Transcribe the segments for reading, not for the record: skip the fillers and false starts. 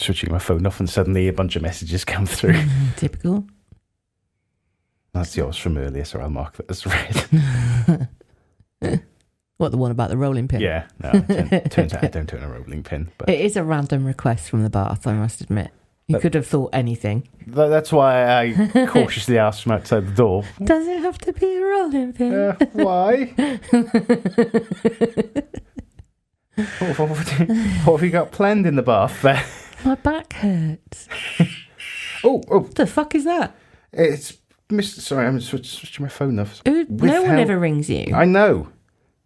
switching my phone off and suddenly a bunch of messages come through. Typical. That's yours from earlier, so I'll mark that as read. What, the one about the rolling pin? Yeah, no, turns out I don't own a rolling pin. But It is a random request from the bath, I must admit. You could have thought anything. That's why I cautiously asked from outside the door. Does it have to be a rolling pin? Why? What have you got planned in the bath there? My back hurts. Oh. What the fuck is that? It's Sorry, I'm switching my phone off. No one ever rings you. I know.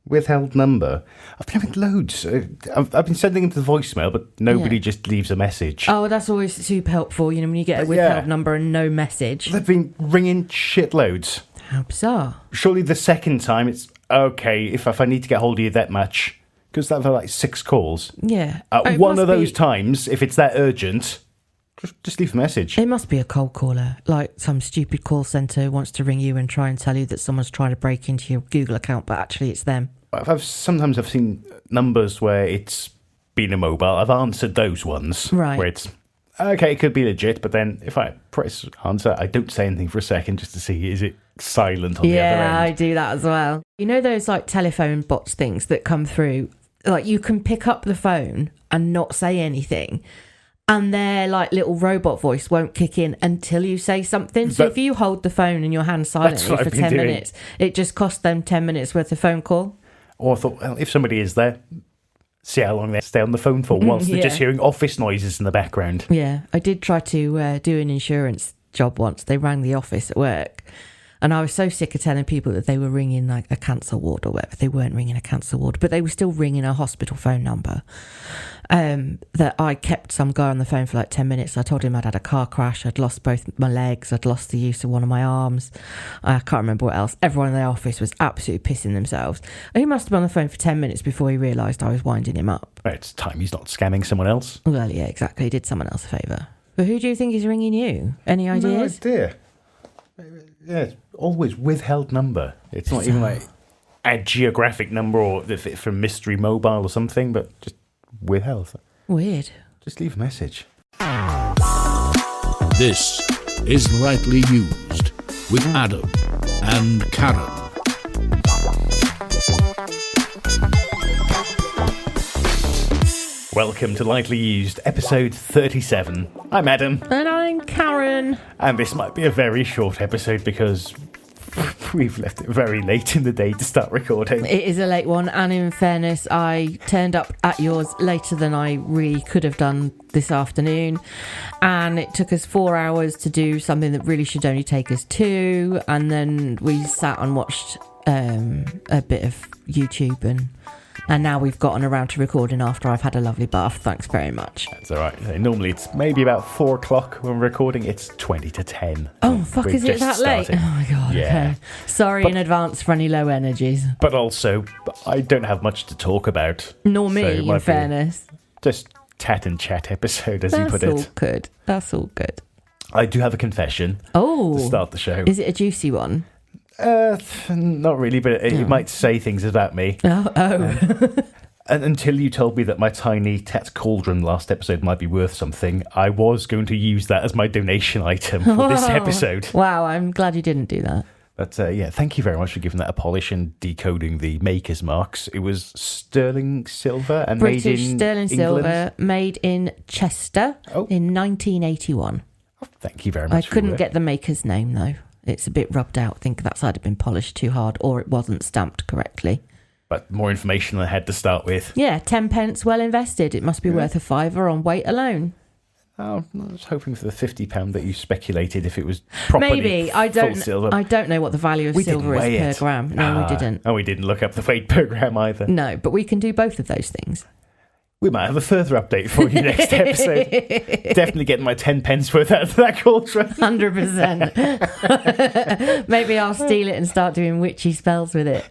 Withheld number. I've been having loads. I've been sending them to the voicemail, but nobody just leaves a message. Oh, that's always super helpful. You know, when you get a withheld number and no message. They've been ringing shitloads. How bizarre. Surely the second time it's okay if I need to get hold of you that much. Because that like 6 calls. Yeah. One of those times, if it's that urgent, just leave a message. It must be a cold caller, like some stupid call centre wants to ring you and try and tell you that someone's trying to break into your Google account, but actually it's them. Sometimes I've seen numbers where it's been a mobile. I've answered those ones. Right. Where it's, okay, it could be legit, but then if I press answer, I don't say anything for a second just to see, is it silent on the other end? Yeah, I do that as well. You know those like telephone bots things that come through? Like you can pick up the phone and not say anything, and their like little robot voice won't kick in until you say something. So if you hold the phone in your hand silently for 10 minutes, it just costs them 10 minutes worth of phone call. Or I thought, well, if somebody is there, see how long they stay on the phone for whilst they're just hearing office noises in the background. Yeah, I did try to do an insurance job once. They rang the office at work. And I was so sick of telling people that they were ringing like a cancer ward or whatever. They weren't ringing a cancer ward, but they were still ringing a hospital phone number. That I kept some guy on the phone for like 10 minutes. I told him I'd had a car crash. I'd lost both my legs. I'd lost the use of one of my arms. I can't remember what else. Everyone in the office was absolutely pissing themselves. He must have been on the phone for 10 minutes before he realised I was winding him up. It's time he's not scamming someone else. Well, yeah, exactly. He did someone else a favour. But who do you think is ringing you? Any ideas? No idea. Yeah, it's always withheld number. It's not even like a geographic number or from Mystery Mobile or something, but just withheld. Weird. Just leave a message. This is Lightly Used with Adam and Karen. Welcome to Lightly Used, episode 37. I'm Adam. And I'm Karen. And this might be a very short episode because we've left it very late in the day to start recording. It is a late one, and in fairness, I turned up at yours later than I really could have done this afternoon, and it took us 4 hours to do something that really should only take us 2, and then we sat and watched a bit of YouTube, and now we've gotten around to recording after I've had a lovely bath. Thanks very much. That's all right. Normally it's maybe about 4 o'clock when we're recording. It's 20 to 10. Oh, fuck, is it that late? Oh, my God. Yeah. Okay. Sorry in advance for any low energies. But also, I don't have much to talk about. Nor me, in fairness. Just Tat and Chat episode, as you put it. That's all good. That's all good. I do have a confession to start the show. Is it a juicy one? Not really, but it might say things about me. And until you told me that my tiny Tat cauldron last episode might be worth something, I was going to use that as my donation item for this episode. Wow, I'm glad you didn't do that. But yeah, thank you very much for giving that a polish and decoding the maker's marks. It was sterling silver and British made in sterling England. Silver, made in Chester in 1981. Oh, thank you very much. I couldn't get the maker's name though. It's a bit rubbed out. I think that's either been polished too hard or it wasn't stamped correctly. But more information than I had to start with. Yeah, 10 pence well invested. It must be worth a fiver on weight alone. Oh, I was hoping for the £50 that you speculated if it was properly Maybe. full silver. I don't know what the value of silver is per gram. No, we didn't. Oh, we didn't look up the weight per gram either. No, but we can do both of those things. We might have a further update for you next episode. Definitely getting my 10 pence worth out of that cauldron. 100%. Maybe I'll steal it and start doing witchy spells with it.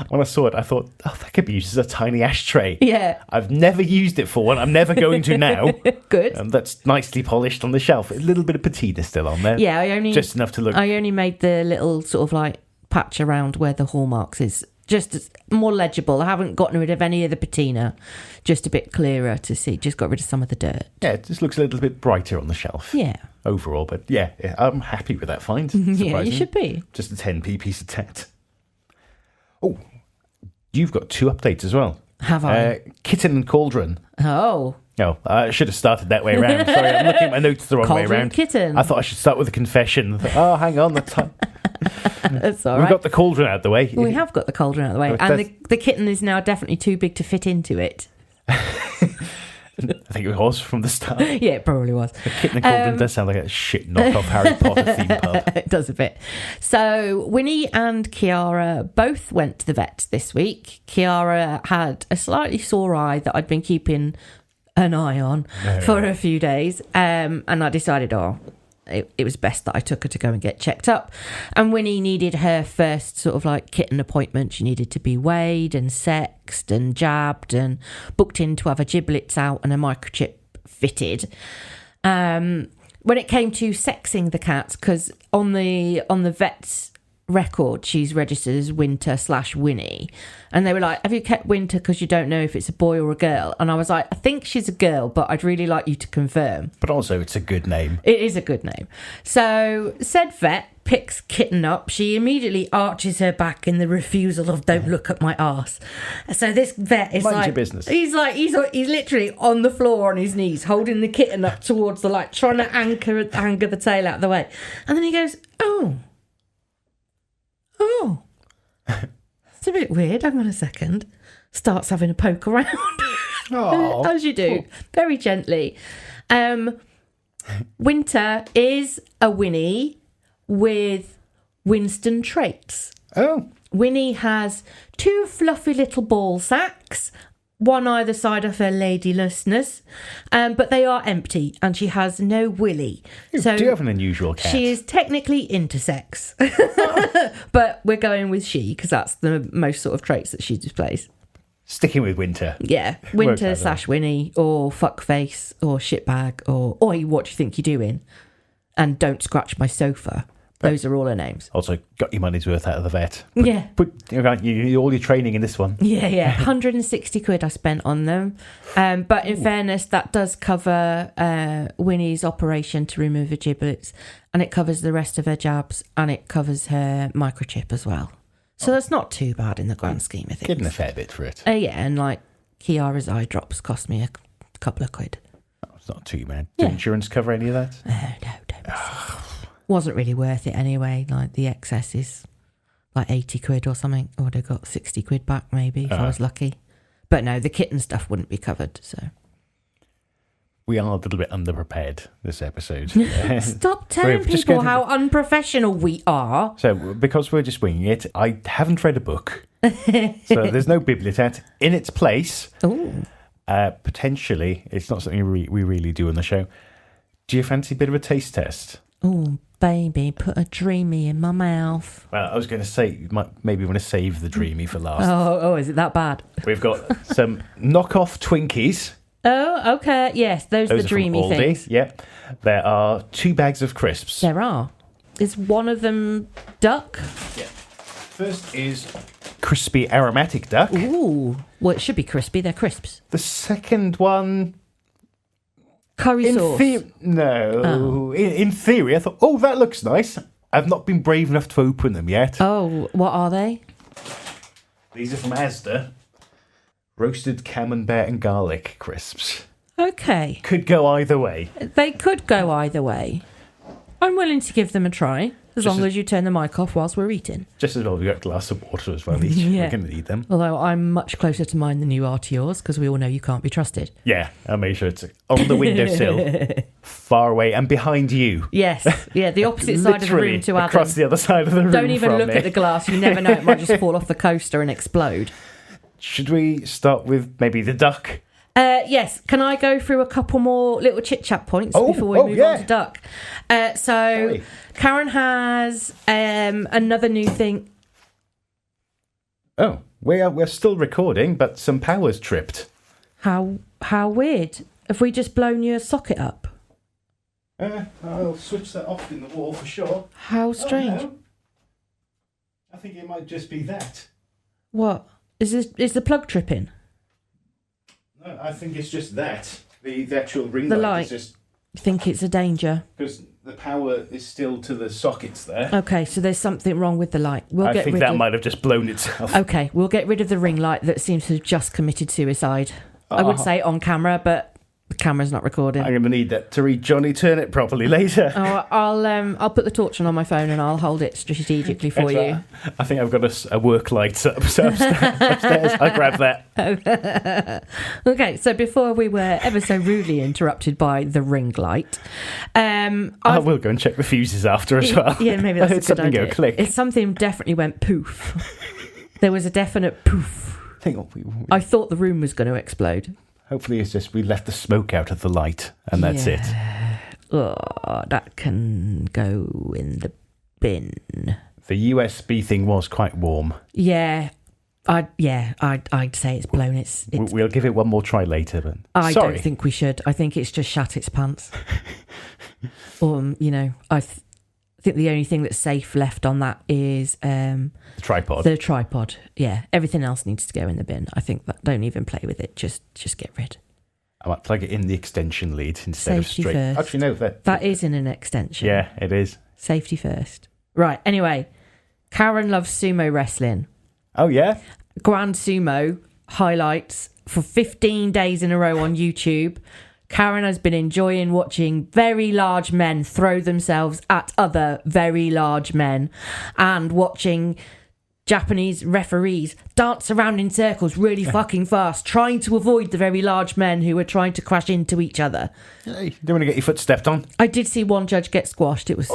When I saw it, I thought, oh, that could be used as a tiny ashtray. Yeah. I've never used it for one. I'm never going to now. Good. That's nicely polished on the shelf. A little bit of patina still on there. Yeah, just enough to look. I only made the little sort of like patch around where the hallmarks is just more legible. I haven't gotten rid of any of the patina, just a bit clearer to see. Just got rid of some of the dirt. Yeah, it just looks a little bit brighter on the shelf. Yeah. Overall, but yeah, I'm happy with that find. Yeah, you should be. Just a 10p piece of Tat. Oh, you've got 2 updates as well. Have I? Kitten and cauldron. Oh. No, I should have started that way around. Sorry, I'm looking at my notes the wrong way Cauldron around. Kitten. I thought I should start with a confession. Oh, hang on. That's all We've right. got the cauldron out of the way. We have got the cauldron out of the way. And the kitten is now definitely too big to fit into it. I think it was from the start. Yeah, it probably was. The Kitten and Cauldron does sound like a shit knockoff Harry Potter theme pub. It does a bit. So Winnie and Kiara both went to the vet this week. Kiara had a slightly sore eye that I'd been keeping an eye on for a few days. And I decided, it was best that I took her to go and get checked up. And Winnie needed her first sort of like kitten appointment. She needed to be weighed and sexed and jabbed and booked in to have her giblets out and a microchip fitted. When it came to sexing the cat, because on the vet's record she's registered as Winter/Winnie, and they were like, have you kept Winter because you don't know if it's a boy or a girl? And I was like, I think she's a girl, but I'd really like you to confirm. But also it's a good name. It is a good name. So said vet picks Kitten up. She immediately arches her back in the refusal of don't look at my arse. So this vet is Mind your business. He's literally on the floor on his knees holding the kitten up towards the light, trying to anchor the tail out of the way. And then he goes, oh, it's a bit weird. Hang on a second. Starts having a poke around. Oh, as you do, very gently. Winter is a Winnie with Winston traits. Oh. Winnie has 2 fluffy little ball sacks, one either side of her ladylessness, but they are empty, and she has no willy. So do you have an unusual cat? She is technically intersex, but we're going with she because that's the most sort of traits that she displays. Sticking with Winter. Yeah, Winter/Winnie, or fuckface, or shitbag, or oi, what do you think you're doing? And don't scratch my sofa. Those are all her names. Also, got your money's worth out of the vet. Yeah. Put all your training in this one. Yeah. 160 quid I spent on them. But in fairness, that does cover Winnie's operation to remove her giblets, and it covers the rest of her jabs, and it covers her microchip as well. So that's not too bad in the grand scheme of things. Getting a fair bit for it. Yeah, and like Kiara's eye drops cost me a couple of quid. Oh, it's not too bad. Does insurance cover any of that? No, don't. Wasn't really worth it anyway. Like the excess is like 80 quid or something. I would have got 60 quid back maybe if I was lucky. But no, the kitten stuff wouldn't be covered. So we are a little bit underprepared this episode. Stop telling people how unprofessional we are. So because we're just winging it, I haven't read a book. So there's no Bibliotat in its place. Ooh. Potentially, it's not something we really do on the show. Do you fancy a bit of a taste test? Oh, baby, put a dreamy in my mouth. Well, I was going to say, you might maybe want to save the dreamy for last. Oh, is it that bad? We've got some knockoff Twinkies. Oh, okay. Yes, those are the dreamy things. Yep. There are 2 bags of crisps. There are. Is one of them duck? Yeah. First is crispy aromatic duck. Ooh. Well, it should be crispy. They're crisps. The second one... Curry sauce. In theory, I thought, that looks nice. I've not been brave enough to open them yet. Oh, what are they? These are from Asda. Roasted camembert and garlic crisps. Okay. Could go either way. They could go either way. I'm willing to give them a try, as long as you turn the mic off whilst we're eating. Just as well we've got a glass of water as well each. Yeah. We're going to need them. Although I'm much closer to mine than you are to yours, because we all know you can't be trusted. Yeah, I'll make sure it's on the windowsill, far away, and behind you. Yes, yeah, the opposite side of the room to Adam. Across the other side of the room. Don't even look at the glass, you never know, it might just fall off the coaster and explode. Should we start with maybe the duck? Yes, can I go through a couple more little chit-chat points before we move on to duck? So Karen has another new thing. Oh, we're still recording, but some power's tripped. How weird. Have we just blown your socket up? I'll switch that off in the wall for sure. How strange. Oh, no. I think it might just be that. What? Is the plug tripping? No, I think it's just that. The actual ring The light light. is just... You think it's a danger? Because the power is still to the sockets there. Okay, so there's something wrong with the light. I think that might have just blown itself. Okay, we'll get rid of the ring light that seems to have just committed suicide. I would say on camera, but the camera's not recording. I'm going to need that to read Johnny Turnip properly later. I'll put the torch on my phone and I'll hold it strategically for you. I think I've got a work light upstairs. I'll grab that. Okay, so before we were ever so rudely interrupted by the ring light, I will go and check the fuses after as well. Yeah, maybe that's I heard a good something idea. go click. It's something definitely went poof. There was a definite poof. I thought the room was going to explode. Hopefully it's just we left the smoke out of the light and that's it. Oh, that can go in the bin. The USB thing was quite warm. Yeah, I'd say it's blown. It's We'll give it one more try later. But I don't think we should. I think it's just shat its pants. I think the only thing that's safe left on that is the tripod. The tripod, yeah. Everything else needs to go in the bin. I think that don't even play with it. Just get rid. I might plug it in the extension lead instead Safety of straight. first. Actually, no, that is in an extension. Yeah, it is. Safety first. Right. Anyway, Karen loves sumo wrestling. Oh yeah. Grand Sumo highlights for 15 days in a row on YouTube. Karen has been enjoying watching very large men throw themselves at other very large men and watching Japanese referees dance around in circles really fucking fast, trying to avoid the very large men who are trying to crash into each other. Hey, you don't want to get your foot stepped on. I did see one judge get squashed. It was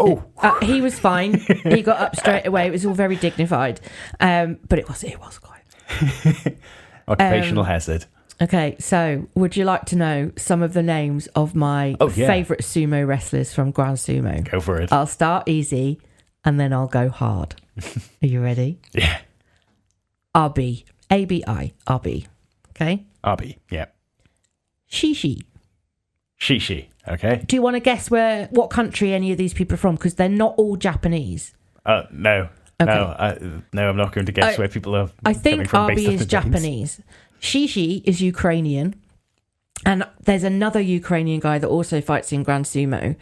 he was fine. He got up straight away. It was all very dignified, but it was quite occupational hazard. Okay, so would you like to know some of the names of my favourite sumo wrestlers from Grand Sumo? Go for it. I'll start easy and then I'll go hard. Are you ready? Yeah. Abi. A-B-I. Abi. Okay? Abi, yeah. Shishi. Shishi, okay. Do you want to guess what country any of these people are from? Because they're not all Japanese. No. Okay. No, I'm not going to guess where people are I think from. Abi is Japanese. Shishi is Ukrainian. And there's another Ukrainian guy that also fights in Grand Sumo.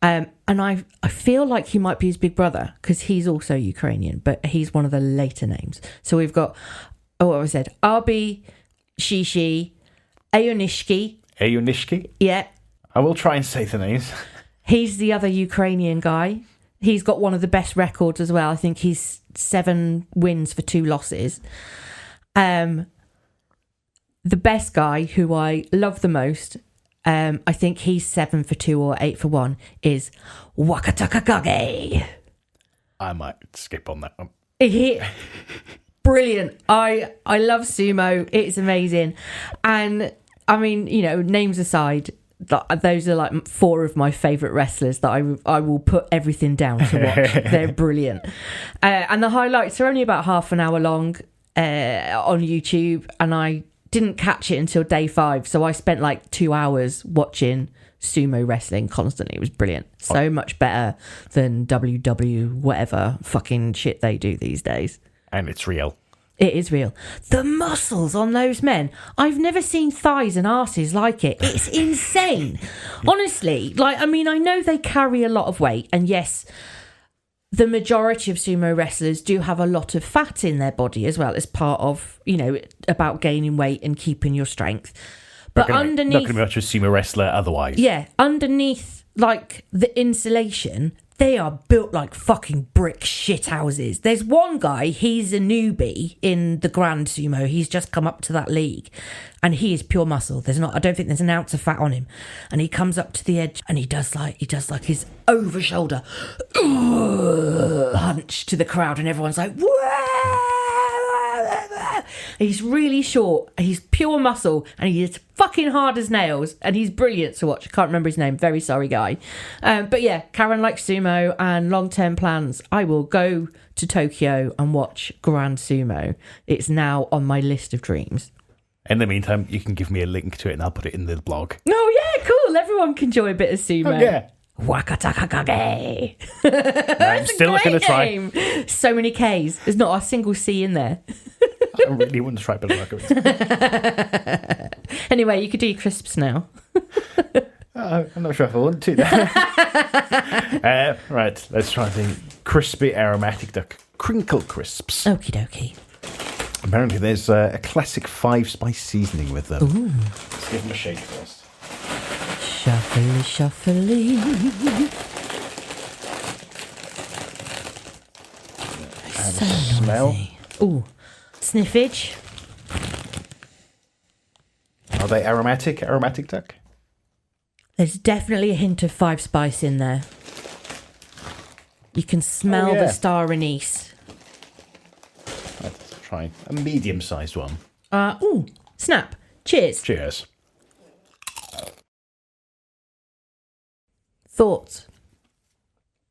And I feel like he might be his big brother because he's also Ukrainian, but he's one of the later names. So we've got, what I said, Abi, Shishi, Ayonishki. Ayonishki? Yeah. I will try and say the names. He's the other Ukrainian guy. He's got one of the best records as well. I think he's 7 wins for 2 losses. The best guy, who I love the most, I think he's 7 for 2 or 8 for 1, is Wakatakakage. I might skip on that one. Brilliant. I love sumo. It's amazing. And I mean, names aside, those are like 4 of my favourite wrestlers that I will put everything down to watch. They're brilliant. And the highlights are only about half an hour long on YouTube, and I didn't catch it until day 5, so I spent like 2 hours watching sumo wrestling constantly. It was brilliant. So much better than WW whatever fucking shit they do these days. And it's real. It is real. The muscles on those men. I've never seen thighs and arses like it. It's insane. Honestly, I know they carry a lot of weight, and yes, the majority of sumo wrestlers do have a lot of fat in their body as well as part of, about gaining weight and keeping your strength. But underneath... Not going to be much of a sumo wrestler otherwise. Yeah, underneath, the insulation, they are built like fucking brick shit houses. There's one guy, he's a newbie in the Grand Sumo. He's just come up to that league, and he is pure muscle. I don't think there's an ounce of fat on him. And he comes up to the edge and he does his over shoulder hunch to the crowd, and everyone's like, whoa! He's really short, he's pure muscle, and he is fucking hard as nails, and he's brilliant to watch. I can't remember his name, very sorry guy. But yeah, Karen likes sumo, and long-term plans, I will go to Tokyo and watch Grand Sumo. It's now on my list of dreams. In the meantime, you can give me a link to it and I'll put it in the blog. Oh yeah, cool, everyone can enjoy a bit of sumo. Oh yeah. Wakatakakage. I'm still not going to try. So many K's. There's not a single C in there. I really want to try better macaroons. Anyway, you could do your crisps now. I'm not sure if I want to. Right, let's try the crispy aromatic duck crinkle crisps. Okie dokie. Apparently there's a classic 5-spice seasoning with them. Ooh. Let's give them a shake first. Shuffly, shuffly. Have a smell. Ooh, sniffage. Are they aromatic? Aromatic duck? There's definitely a hint of 5-spice in there. You can smell the star anise. Let's try a medium-sized one. Ooh, snap. Cheers. Cheers. Thoughts?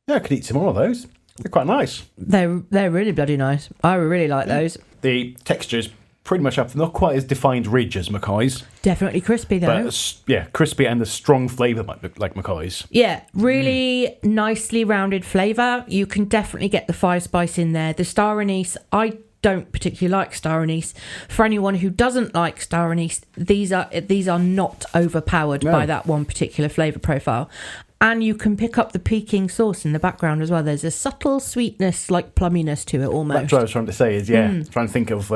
Yeah, I could eat some more of those. They're quite nice. They're really bloody nice. I really like those. The texture's pretty much up. Not quite as defined ridge as McCoy's. Definitely crispy though. But crispy and the strong flavour like McCoy's. Yeah, really nicely rounded flavour. You can definitely get the 5-spice in there. The star anise, I don't particularly like star anise. For anyone who doesn't like star anise, these are not overpowered by that one particular flavour profile. And you can pick up the Peking sauce in the background as well. There's a subtle sweetness, like plumminess to it almost. That's what I was trying to say is, trying to think of...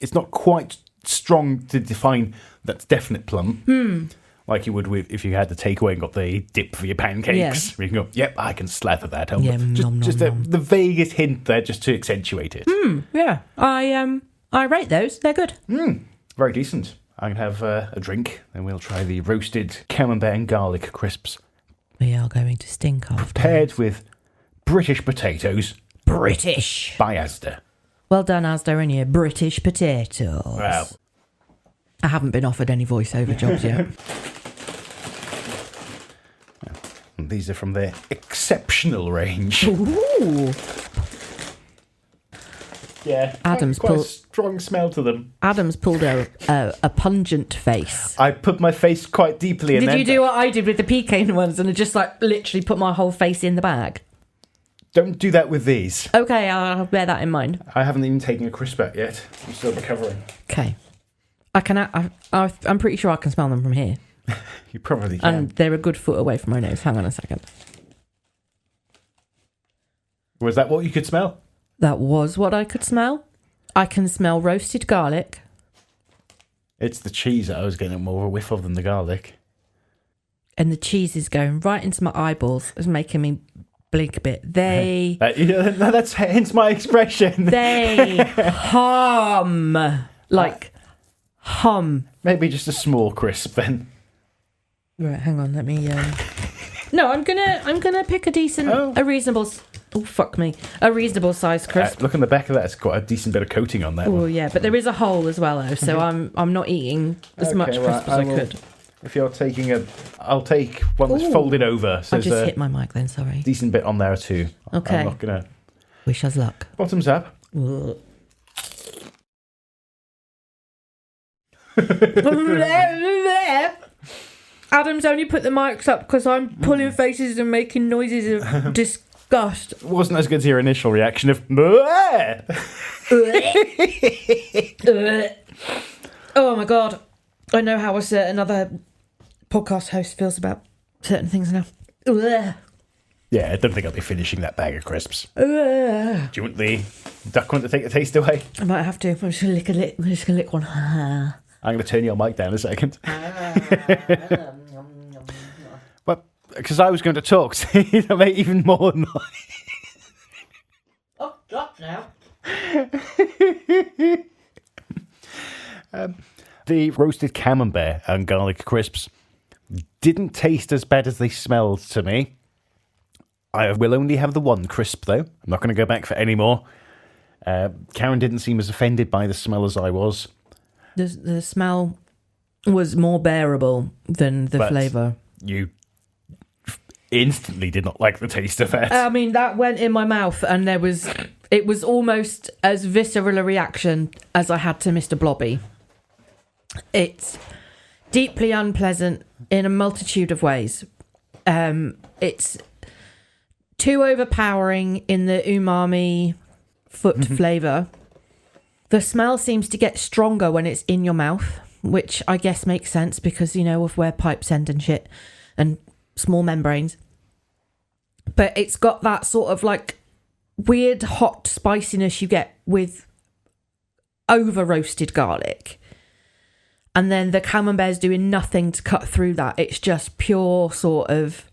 it's not quite strong to define that's definite plum. Like you would if you had the takeaway and got the dip for your pancakes. You can go, yep, I can slather that on. Yeah, just the vaguest hint there just to accentuate it. Yeah, I rate those. They're good. Very decent. I'm going to have a drink, and we'll try the roasted camembert and garlic crisps. We are going to stink after. Paired with British potatoes. British. By Asda. Well done, Asda, and your British potatoes. Wow. I haven't been offered any voiceover jobs yet. And these are from their exceptional range. Ooh. Yeah. Adam's quite a strong smell to them. Adam's pulled a pungent face. I put my face quite deeply in. Did you do what I did with the pecan ones and just like literally put my whole face in the bag? Don't do that with these. Okay, I'll bear that in mind. I haven't even taken a crisp out yet. I'm still recovering. Okay. I'm pretty sure I can smell them from here. You probably can. And they're a good foot away from my nose. Hang on a second. Was that what you could smell? That was what I could smell. I can smell roasted garlic. It's the cheese that I was getting more of a whiff of than the garlic. And the cheese is going right into my eyeballs. It's making me blink a bit. That's hence my expression. They hum. Hum. Maybe just a small crisp then. Right, hang on, let me No, I'm gonna pick a decent a reasonable a reasonable size crisp. Look on the back of that, it's got a decent bit of coating on that. Oh yeah, but there is a hole as well though, so I'm not eating as much crisp as I could. If you're taking I'll take one that's folded over. So I just hit my mic then, sorry. Decent bit on there too. Okay. I'm not gonna... Wish us luck. Bottoms up. Adam's only put the mics up because I'm pulling faces and making noises of disgust. It wasn't as good as your initial reaction of... Oh my god. I know how a certain other podcast host feels about certain things now. Yeah, I don't think I'll be finishing that bag of crisps. Do you want the duck one to take the taste away? I might have to. I'm just going to lick one. I'm going to turn your mic down a second. Well, because I was going to talk, so it'll make even more noise. Oh, stop now. The roasted camembert and garlic crisps didn't taste as bad as they smelled to me. I will only have the one crisp, though. I'm not going to go back for any more. Karen didn't seem as offended by the smell as I was. The smell was more bearable than the flavour. You instantly did not like the taste of it. I mean, that went in my mouth, and it was almost as visceral a reaction as I had to Mr. Blobby. It's deeply unpleasant in a multitude of ways. It's too overpowering in the umami foot flavour. The smell seems to get stronger when it's in your mouth, which I guess makes sense because, of where pipes end and shit and small membranes. But it's got that sort of like weird hot spiciness you get with over roasted garlic. And then the camembert's doing nothing to cut through that. It's just pure sort of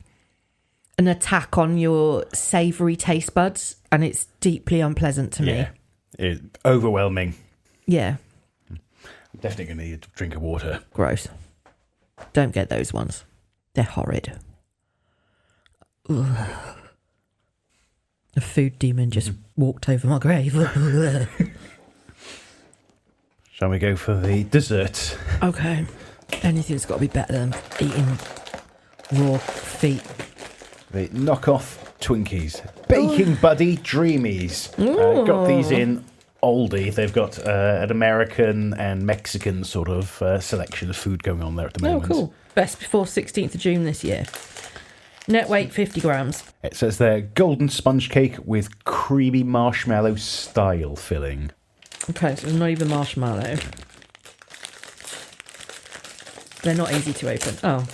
an attack on your savoury taste buds. And it's deeply unpleasant to me. Yeah, overwhelming. Yeah. I'm definitely going to need a drink of water. Gross. Don't get those ones. They're horrid. Ugh. The food demon just walked over my grave. Shall we go for the dessert? Okay. Anything's got to be better than eating raw feet. The knockoff Twinkies. Baking Buddy Dreamies. Got these in Aldi. They've got an American and Mexican sort of selection of food going on there at the moment. Oh, cool. Best before 16th of June this year. Net weight 50 grams. It says they're golden sponge cake with creamy marshmallow style filling. Okay, so it's not even marshmallow. They're not easy to open. Oh.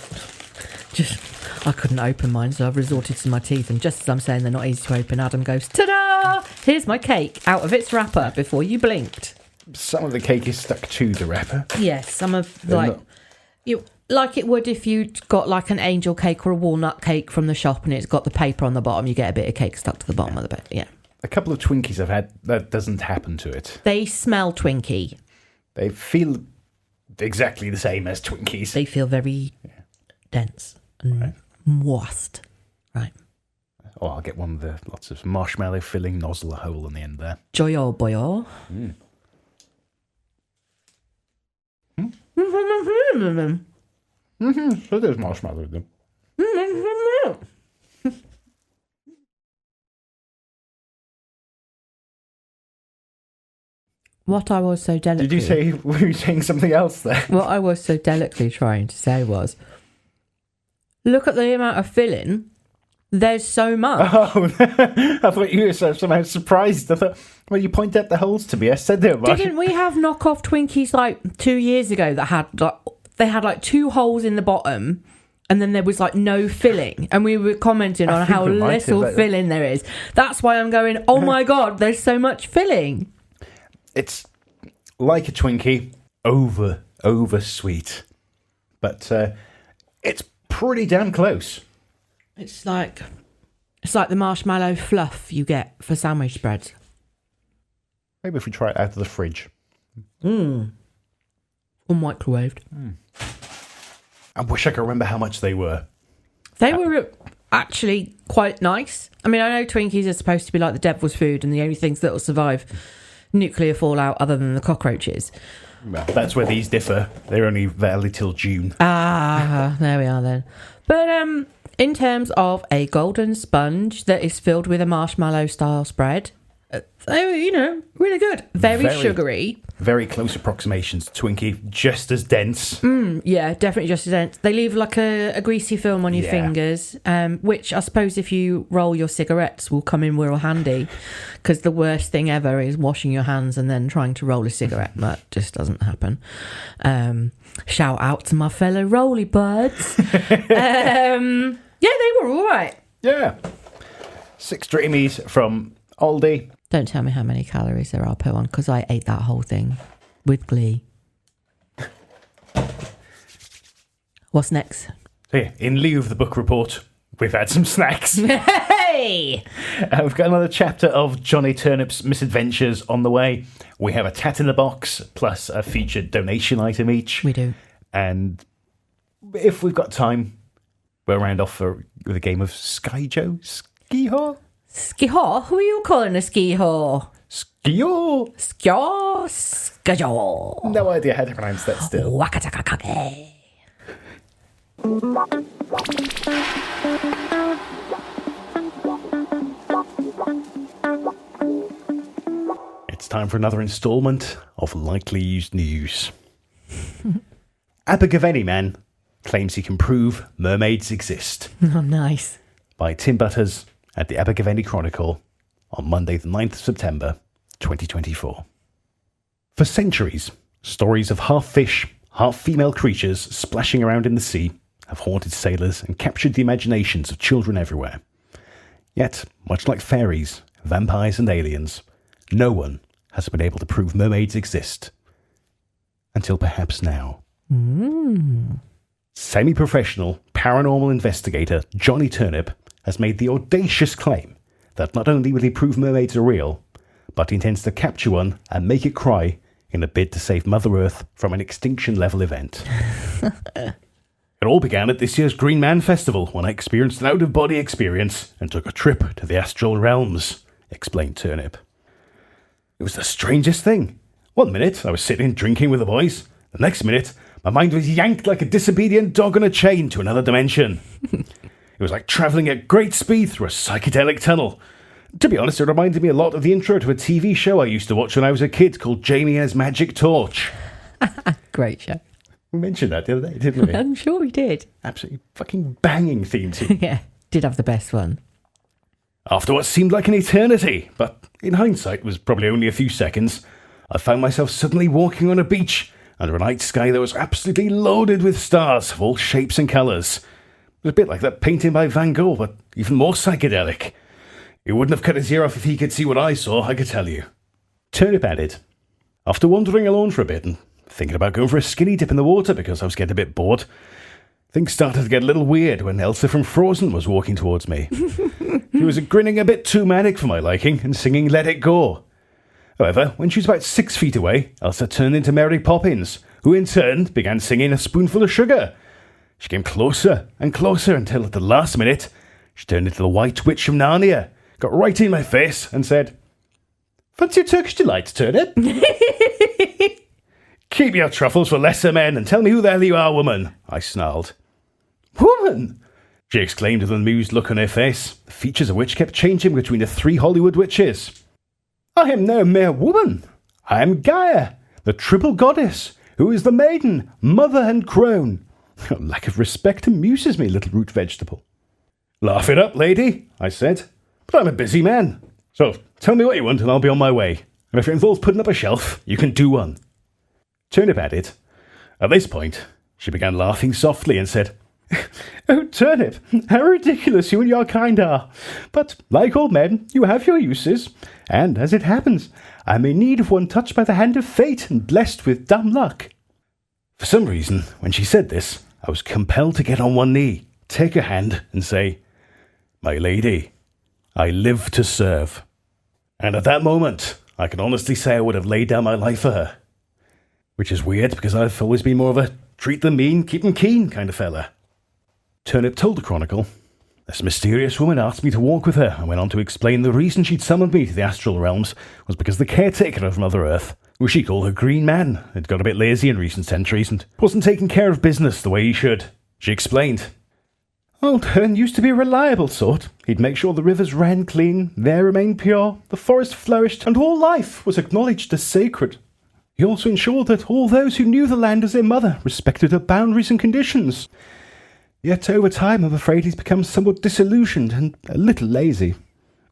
I couldn't open mine, so I've resorted to my teeth. And just as I'm saying they're not easy to open, Adam goes, ta-da! Here's my cake out of its wrapper before you blinked. Some of the cake is stuck to the wrapper. Yes, some of, like it would if you'd got like an angel cake or a walnut cake from the shop and it's got the paper on the bottom, you get a bit of cake stuck to the bottom of the paper. Yeah. A couple of Twinkies I've had, that doesn't happen to it. They smell Twinkie. They feel exactly the same as Twinkies. They feel very dense and moist. Right. Oh, I'll get one with the lots of marshmallow filling, nozzle a hole in the end there. Joyo boyo. So there's marshmallow in them. What I was so delicately... Did you say, were you saying something else there? What I was so delicately trying to say was, look at the amount of filling. There's so much. Oh, I thought you were somehow surprised. I thought, well, you pointed out the holes to me. I said there were. Didn't we have knockoff Twinkies like 2 years ago that had like 2 holes in the bottom and then there was like no filling, and we were commenting on how little filling there is. That's why I'm going, oh my God, there's so much filling. It's like a Twinkie, over sweet, but it's pretty damn close. It's like the marshmallow fluff you get for sandwich spreads. Maybe if we try it out of the fridge. Unmicrowaved. I wish I could remember how much they were. They were actually quite nice. I mean, I know Twinkies are supposed to be like the devil's food and the only things that will survive nuclear fallout other than the cockroaches. Well, that's where these differ. They're only valid till June. Ah, there we are then. But in terms of a golden sponge that is filled with a marshmallow style spread, they were, really good. Very sugary. Very close approximations to Twinkie, just as dense. Yeah, definitely just as dense. They leave like a greasy film on your fingers, which I suppose if you roll your cigarettes will come in real handy, because the worst thing ever is washing your hands and then trying to roll a cigarette. That just doesn't happen. Shout out to my fellow rolly buds. Yeah, they were all right. Yeah. 6 Dreamies from Aldi. Don't tell me how many calories there are per one, because I ate that whole thing with glee. What's next? So yeah, in lieu of the book report, we've had some snacks. Hey! We've got another chapter of Johnny Turnip's misadventures on the way. We have a Tat in the Box, plus a featured donation item each. We do. And if we've got time, we'll round off with a game of Skyjo? Ski-haw? Ski-haw? Who are you calling a ski-haw? Ski-haw? Ski-haw? Ski-haw. No idea how to pronounce that still. Wakatakakage. It's time for another instalment of Lightly Used News. Abergavenny man claims he can prove mermaids exist. Oh, nice. By Tim Butters at the Abergavenny Chronicle on Monday the 9th of September 2024. For centuries, stories of half-fish, half-female creatures splashing around in the sea have haunted sailors and captured the imaginations of children everywhere. Yet, much like fairies, vampires and aliens, no one has been able to prove mermaids exist. Until perhaps now. Semi-professional paranormal investigator Johnny Turnip has made the audacious claim that not only will he prove mermaids are real, but he intends to capture one and make it cry in a bid to save Mother Earth from an extinction-level event. It all began at this year's Green Man Festival when I experienced an out-of-body experience and took a trip to the astral realms, explained Turnip. It was the strangest thing. One minute I was sitting drinking with the boys. The next minute, my mind was yanked like a disobedient dog on a chain to another dimension. It was like travelling at great speed through a psychedelic tunnel. To be honest, it reminded me a lot of the intro to a TV show I used to watch when I was a kid called Jamie and His Magic Torch. Great show. We mentioned that the other day, didn't we? I'm sure we did. Absolutely fucking banging theme tune. Yeah, did have the best one. After what seemed like an eternity, but in hindsight was probably only a few seconds, I found myself suddenly walking on a beach under a night sky that was absolutely loaded with stars of all shapes and colours. It was a bit like that painting by Van Gogh, but even more psychedelic. He wouldn't have cut his ear off if he could see what I saw, I could tell you. Turnip added, after wandering alone for a bit and thinking about going for a skinny dip in the water because I was getting a bit bored, things started to get a little weird when Elsa from Frozen was walking towards me. She was grinning a bit too manic for my liking and singing Let It Go. However, when she was about 6 feet away, Elsa turned into Mary Poppins, who in turn began singing A Spoonful of Sugar. She came closer and closer until at the last minute, she turned into the White Witch from Narnia, got right in my face and said, "Fancy a Turkish delight, Turnip?" "Keep your truffles for lesser men and tell me who the hell you are, woman," I snarled. "Woman!" she exclaimed with an amused look on her face, the features of which kept changing between the 3 Hollywood witches. "I am no mere woman. I am Gaia, the triple goddess, who is the maiden, mother and crone. Your lack of respect amuses me, little root vegetable." "Laugh it up, lady," I said, "but I'm a busy man. So tell me what you want and I'll be on my way. And if it involves putting up a shelf, you can do one." Turnip added. At this point, she began laughing softly and said, "Oh, Turnip, how ridiculous you and your kind are. But, like all men, you have your uses. And, as it happens, I am in need of one touched by the hand of fate and blessed with dumb luck." For some reason, when she said this, I was compelled to get on one knee, take her hand, and say, "My lady, I live to serve." And at that moment, I can honestly say I would have laid down my life for her. Which is weird because I've always been more of a treat them mean, keep them keen kind of fella. Turnip told the Chronicle. This mysterious woman asked me to walk with her and went on to explain the reason she'd summoned me to the astral realms was because the caretaker of Mother Earth, who she called her Green Man, had got a bit lazy in recent centuries and wasn't taking care of business the way he should. She explained. "Old Hearn used to be a reliable sort. He'd make sure the rivers ran clean, the air remained pure, the forest flourished, and all life was acknowledged as sacred. He also ensured that all those who knew the land as their mother respected her boundaries and conditions. Yet over time, I'm afraid he's become somewhat disillusioned and a little lazy.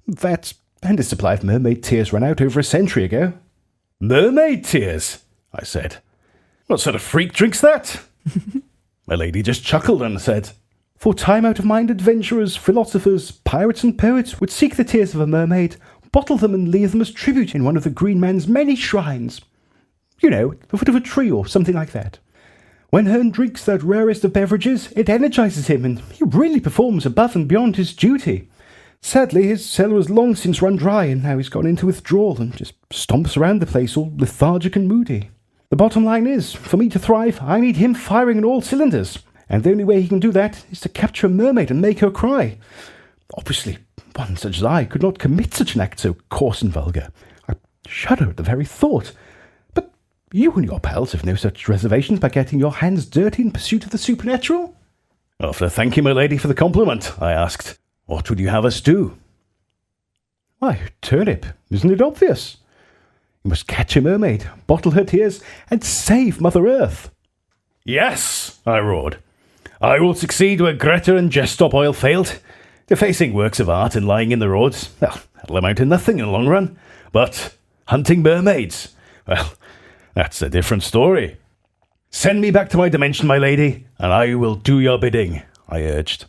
That and his supply of mermaid tears ran out over a century ago." "Mermaid tears?" I said. "What sort of freak drinks that?" My lady just chuckled and said, "For time out of mind adventurers, philosophers, pirates and poets would seek the tears of a mermaid, bottle them and leave them as tribute in one of the Green Man's many shrines. You know, the foot of a tree or something like that. When Hearn drinks that rarest of beverages, it energizes him and he really performs above and beyond his duty. Sadly, his cellar has long since run dry and now he's gone into withdrawal and just stomps around the place all lethargic and moody. The bottom line is, for me to thrive, I need him firing on all cylinders. And the only way he can do that is to capture a mermaid and make her cry. Obviously, one such as I could not commit such an act so coarse and vulgar. I shudder at the very thought. But you and your pals have no such reservations by getting your hands dirty in pursuit of the supernatural?" After thanking my lady for the compliment, I asked, "What would you have us do?" "Why, Turnip, isn't it obvious? You must catch a mermaid, bottle her tears, and save Mother Earth." "Yes," I roared. "I will succeed where Greta and Jestop Oil failed. Defacing works of art and lying in the roads, well, that'll amount to nothing in the long run. But hunting mermaids, well, That's a different story. Send me back to my dimension, my lady, and I will do your bidding, I urged,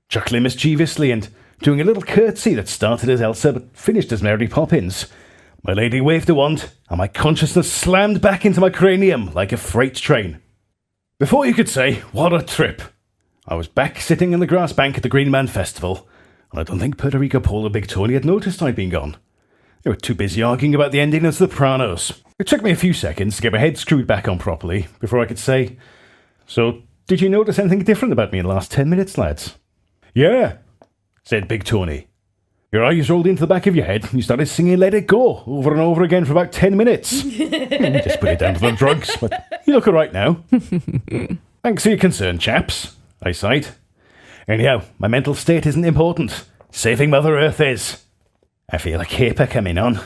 chuckling mischievously and doing a little curtsy that started as Elsa but finished as Mary Poppins. My lady waved a wand, and my consciousness slammed back into my cranium like a freight train. Before you could say, what a trip, I was back sitting in the grass bank at the Green Man Festival, and I don't think Puerto Rico Paul or Big Tony had noticed I'd been gone. They were too busy arguing about the ending of The Sopranos. It took me a few seconds to get my head screwed back on properly before I could say, "So, did you notice anything different about me in the last 10 minutes, lads?" "Yeah," said Big Tony. "Your eyes rolled into the back of your head and you started singing Let It Go over and over again for about 10 minutes. Just put it down to the drugs, but you look alright now." "Thanks for your concern, chaps," I sighed. "Anyhow, my mental state isn't important. Saving Mother Earth is." "I feel a caper coming on,"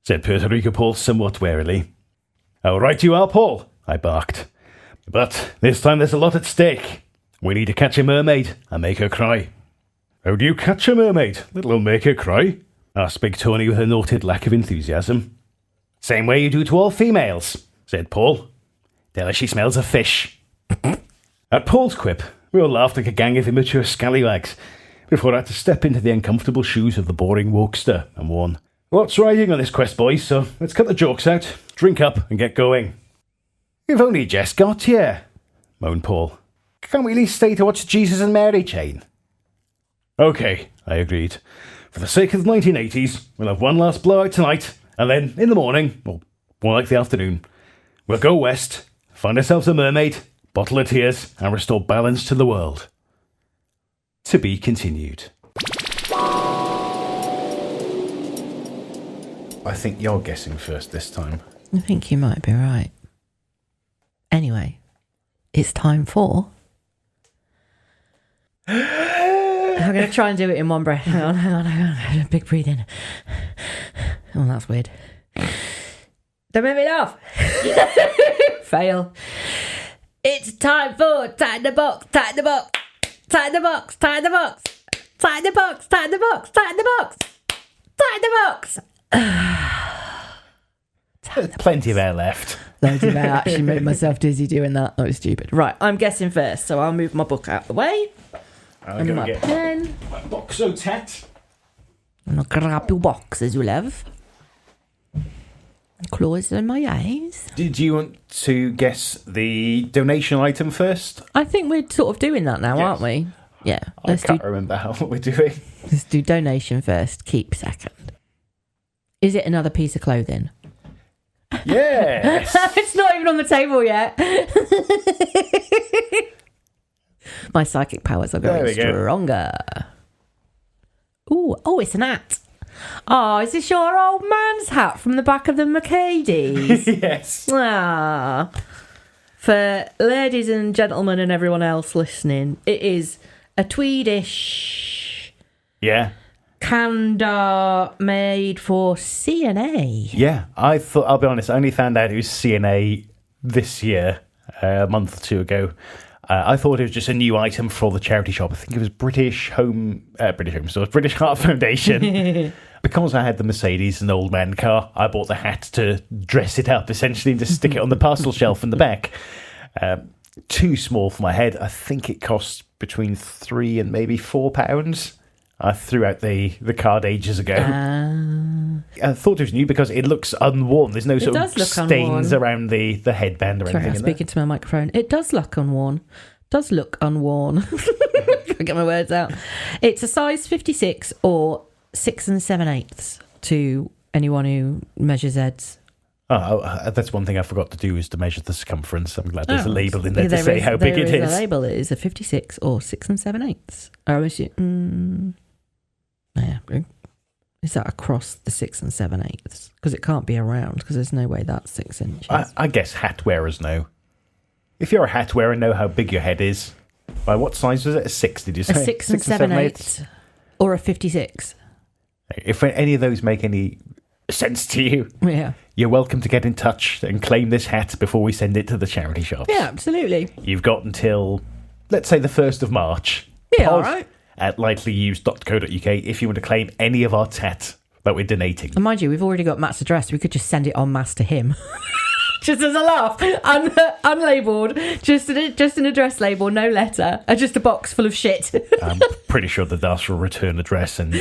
said Puerto Rico Paul somewhat warily. "Oh, right you are, Paul," I barked. "But this time there's a lot at stake. We need to catch a mermaid and make her cry." "How do you catch a mermaid, that'll make her cry?" asked Big Tony with a noted lack of enthusiasm. "Same way you do to all females," said Paul. "Tell her she smells of fish." At Paul's quip, we all laughed like a gang of immature scallywags before I had to step into the uncomfortable shoes of the boring wokester and warn, "Lots riding on this quest, boys, so let's cut the jokes out, drink up and get going." "We've only just got here," moaned Paul. "Can't we at least stay to watch the Jesus and Mary chain?" "OK," I agreed. "For the sake of the 1980s, we'll have one last blowout tonight, and then in the morning, or more like the afternoon, we'll go west, find ourselves a mermaid, bottle her tears, and restore balance to the world." To be continued. I think you're guessing first this time. I think you might be right. Anyway, it's time for... I'm going to try and do it in one breath. Hang on. Big breathe in. Oh, that's weird. Don't make me laugh. Fail. It's time for Tat in the Box, Tat in the Box, Tat in the Box, Tat in the Box, Tat in the Box, Tat in the Box, Tat in the Box, Tat in the Box. There's plenty of air left. Loads of air. I actually made myself dizzy doing that. That was stupid. Right, I'm guessing first, so I'll move my book out the way. I'll go get pen. My boxo tat. And I'll grab your box as you love. Close my eyes. Did you want to guess the donation item first? I think we're sort of doing that now, Yes. aren't we? Yeah. I can't remember what we're doing. Let's do donation first, keep second. Is it another piece of clothing? Yes. It's not even on the table yet. My psychic powers are going stronger. Ooh, oh, it's an hat. Oh, is this your old man's hat from the back of the Mercedes? Yes. Ah. For ladies and gentlemen and everyone else listening, it is a tweedish Kandar made for CNA. Yeah, I'll be honest, I only found out it was CNA this year, a month or two ago. I thought it was just a new item for the charity shop. I think it was British Heart Foundation. Because I had the Mercedes, an old man car, I bought the hat to dress it up, essentially, and just stick it on the parcel shelf in the back. Too small for my head. I think it cost between £3 and maybe £4. I threw out the card ages ago. I thought it was new because it looks unworn. There's no sort of stains around the headband or anything. I'm speaking to my microphone. It does look unworn. Does look unworn. Can't get my words out. It's a size 56 or 6 7/8 to anyone who measures heads. Oh, that's one thing I forgot to do, is to measure the circumference. I'm glad there's a label in there to say how big it is. There is a label. It is a 56 or 6 7/8. I wish it... Yeah. Is that across the 6 7/8? Because it can't be around, because there's no way that's 6 inches. I guess hat wearers know. If you're a hat wearer, know how big your head is. By what size was it? A 6, did you say? A 6 7/8 or a 56. If any of those make any sense to you, you're welcome to get in touch and claim this hat before we send it to the charity shops. Yeah, absolutely. You've got until, let's say, the 1st of March. Yeah, all right. At lightlyused.co.uk if you want to claim any of our tat that we're donating. And mind you, we've already got Matt's address. We could just send it en masse to him. Just as a laugh, unlabeled, just an address label, no letter, just a box full of shit. I'm pretty sure that that's your return address, and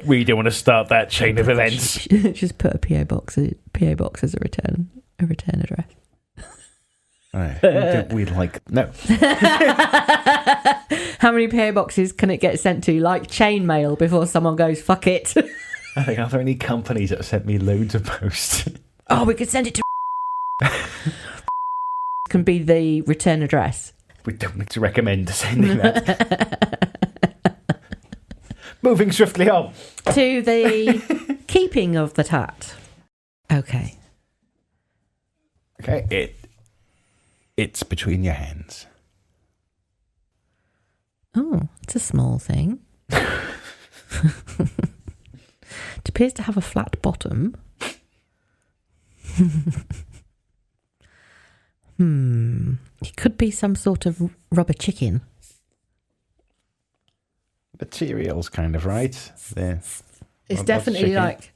we don't want to start that chain of events. Just put a PO box as a return address. Don't we like no? How many PO boxes can it get sent to, like chain mail, before someone goes fuck it? I think, are there any companies that have sent me loads of posts? Oh, we could send it to. Can be the return address. We don't need to recommend sending that. Moving swiftly on to the keeping of the tat. Okay. It's between your hands. Oh, it's a small thing. It appears to have a flat bottom. It could be some sort of rubber chicken. Material's kind of right. There. It's definitely like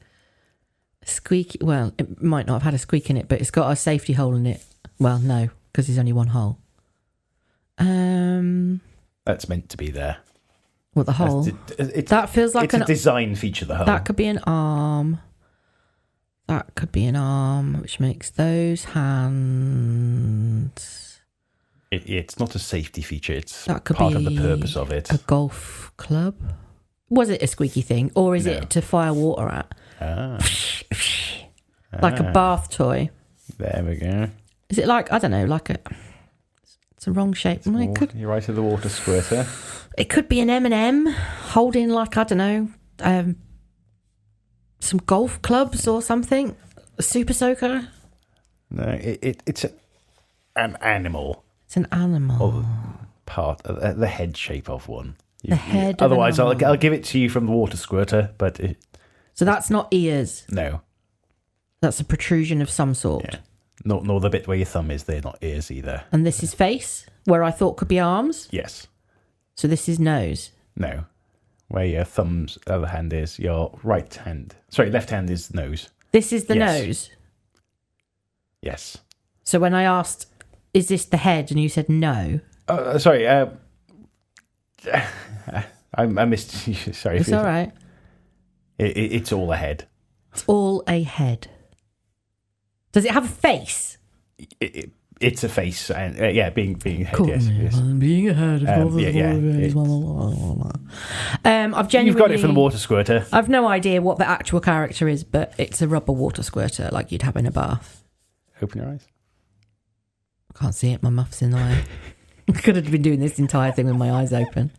squeaky. Well, it might not have had a squeak in it, but it's got a safety hole in it. Well, no, because there's only one hole. That's meant to be there. What, the hole? That feels like it's a design feature, the hole. That could be an arm. That could be an arm, which makes those hands. It's not a safety feature. It's that could part be of the purpose of it. A golf club? Was it a squeaky thing? Or is it to fire water at? Like a bath toy. There we go. Is it like, I don't know, like a... It's a wrong shape. You're right with the water squirter. It could be an M&M holding like, I don't know... some golf clubs or something? A super soaker? No, it's an animal. It's an animal. Or part of the head shape of one. The head. Otherwise, I'll give it to you from the water squirter. But so that's not ears. No, that's a protrusion of some sort. Yeah. Nor the bit where your thumb is. They're not ears either. And this is face, where I thought could be arms. Yes. So this is nose. No. Where your thumb's other hand is, your right hand. Sorry, left hand is nose. This is the nose? Yes. So when I asked, is this the head? And you said no. Sorry. I missed you. Sorry. It's all right. It's all a head. It's all a head. Does it have a face? It's a face, and being a head. Cool. Yes. Being a head. I've genuinely. You've got it from the water squirter. I've no idea what the actual character is, but it's a rubber water squirter like you'd have in a bath. Open your eyes. I can't see it. My muff's in the way. I could have been doing this entire thing with my eyes open.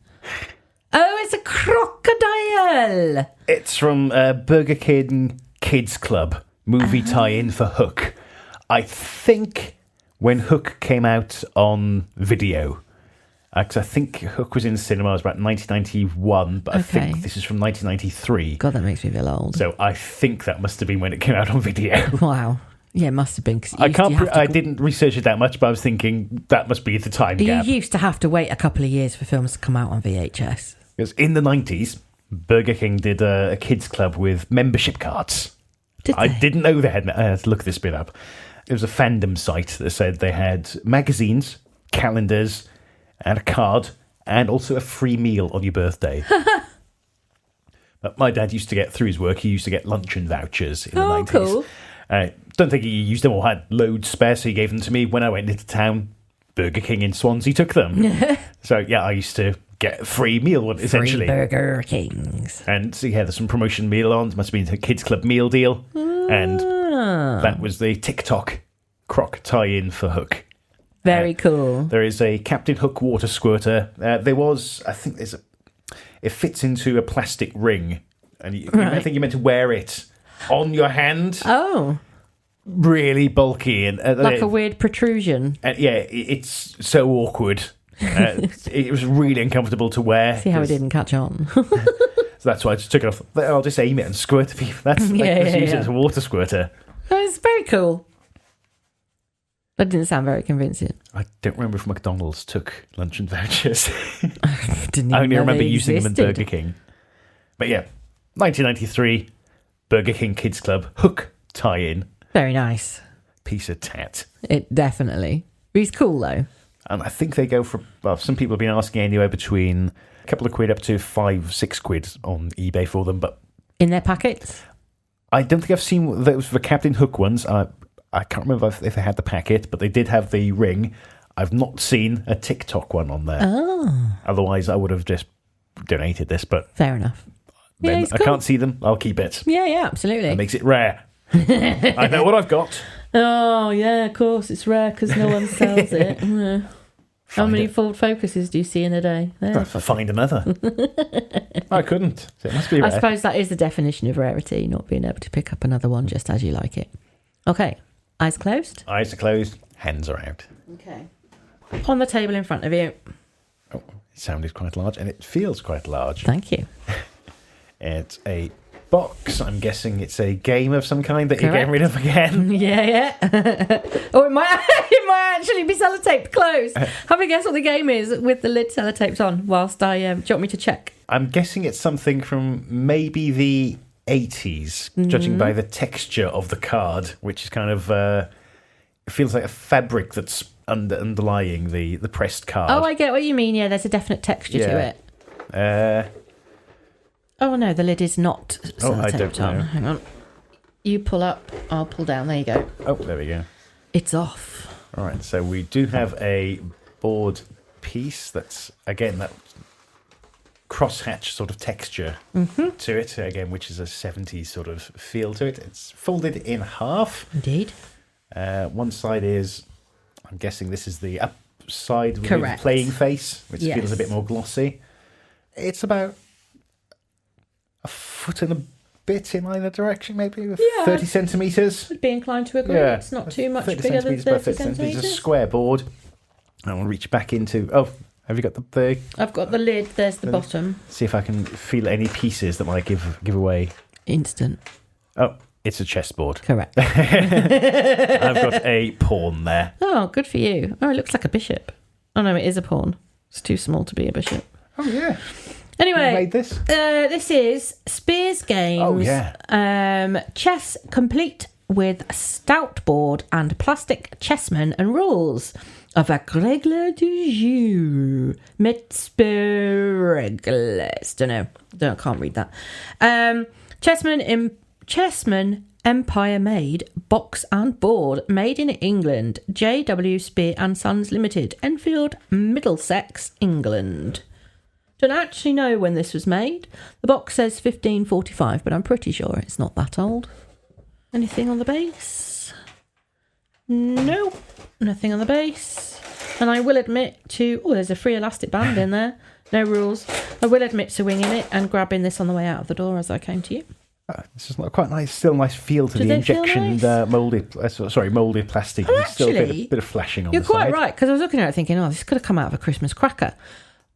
Oh, it's a crocodile. It's from Burger King Kids Club movie tie-in for Hook. I think when Hook came out on video, because I think Hook was in cinemas about 1991, but I think this is from 1993. God, that makes me feel old. So I think that must have been when it came out on video. Wow. Yeah, it must have been. I didn't research it that much, but I was thinking that must be the time gap. You used to have to wait a couple of years for films to come out on VHS. Because in the 90s, Burger King did a kids club with membership cards. I didn't know they had... I had to look this bit up. It was a fandom site that said they had magazines, calendars, and a card, and also a free meal on your birthday. But my dad used to get, through his work, he used to get luncheon vouchers in the 90s. Cool. Don't think he used them or had loads spare, so he gave them to me. When I went into town, Burger King in Swansea took them. So, yeah, I used to get a free meal, essentially. Free Burger Kings. And so, yeah, there's some promotion meal on. It must have been a Kids Club meal deal. And that was the TikTok croc tie-in for Hook. Very cool. There is a Captain Hook water squirter. There was, I think it fits into a plastic ring. And I think you're meant to wear it on your hand. Oh. Really bulky. And like a weird protrusion. It's so awkward. It was really uncomfortable to wear. See how it didn't catch on. So that's why I just took it off. I'll just aim it and squirt to people. Let's use it as a water squirter. It's very cool. That didn't sound very convincing. I don't remember if McDonald's took luncheon vouchers. I only remember using them in Burger King. But yeah, 1993, Burger King Kids Club Hook tie-in. Very nice. piece of tat. It definitely. He's cool though. And I think they go for, well, some people have been asking anywhere between a couple of quid up to 5-6 quid on eBay for them, but... In their packets? I don't think I've seen those for Captain Hook ones. I can't remember if they had the packet, but they did have the ring. I've not seen a TikTok one on there. Oh. Otherwise, I would have just donated this, but... Fair enough. Then Yeah, I can't see them. I'll keep it. Yeah, absolutely. That makes it rare. I know what I've got. Oh, yeah, of course. It's rare because no one sells it. Yeah. How many Ford Focuses do you see in a day? There. Find another. I couldn't. So it must be rare. I suppose that is the definition of rarity, not being able to pick up another one just as you like it. Okay, eyes closed. Eyes are closed, hands are out. Okay. On the table in front of you. Oh, it sounded quite large, and it feels quite large. Thank you. It's a box. I'm guessing it's a game of some kind that Correct. you're getting rid of again. Yeah. Or it might actually be sellotaped closed. Have a guess what the game is with the lid sellotaped on whilst I... do you want me to check? I'm guessing it's something from maybe the 80s, judging by the texture of the card, which is kind of... it feels like a fabric that's underlying the pressed card. Oh, I get what you mean. Yeah, there's a definite texture to it. Oh, no, the lid is not sellotaped I don't know. on. Hang on. You pull up, I'll pull down. There you go. Oh, there we go. It's off. All right, so we do have a board piece that's, again, that crosshatch sort of texture to it, again, which is a 70s sort of feel to it. It's folded in half. Indeed. One side is, I'm guessing this is the upside with Correct. the playing face, which Yes. feels a bit more glossy. It's about a foot and a bit in either direction, maybe, with 30 centimetres. Would be inclined to agree. Yeah. It's not too much 30 bigger than centimetres by 30 30 centimetres. centimetres. A square board. I will reach back into... Oh, have you got the... I've got the lid. There's the bottom. See if I can feel any pieces that might give away. Instant. Oh, it's a chessboard. Correct. I've got a pawn there. Oh, good for you. Oh, it looks like a bishop. Oh, no, it is a pawn. It's too small to be a bishop. Oh, yeah. Anyway, Who made this? This is Spears Games. Oh, yeah. Chess complete with stout board and plastic chessmen and rules. Avec règles du jeu. Met règles. Don't know. Can't read that. Chessman Empire made box and board made in England. J.W. Spear and Sons Limited, Enfield, Middlesex, England. Don't actually know when this was made. The box says 1545, but I'm pretty sure it's not that old. Anything on the base? No, nothing on the base. And I will admit to... Oh, there's a free elastic band in there. No rules. I will admit to winging it and grabbing this on the way out of the door as I came to you. This is not quite nice. Still a nice feel to Do the they feel injectioned nice? molded plastic. Oh, There's still a actually, bit of flashing on You're the quite side. right, because I was looking at it thinking, oh, this could have come out of a Christmas cracker.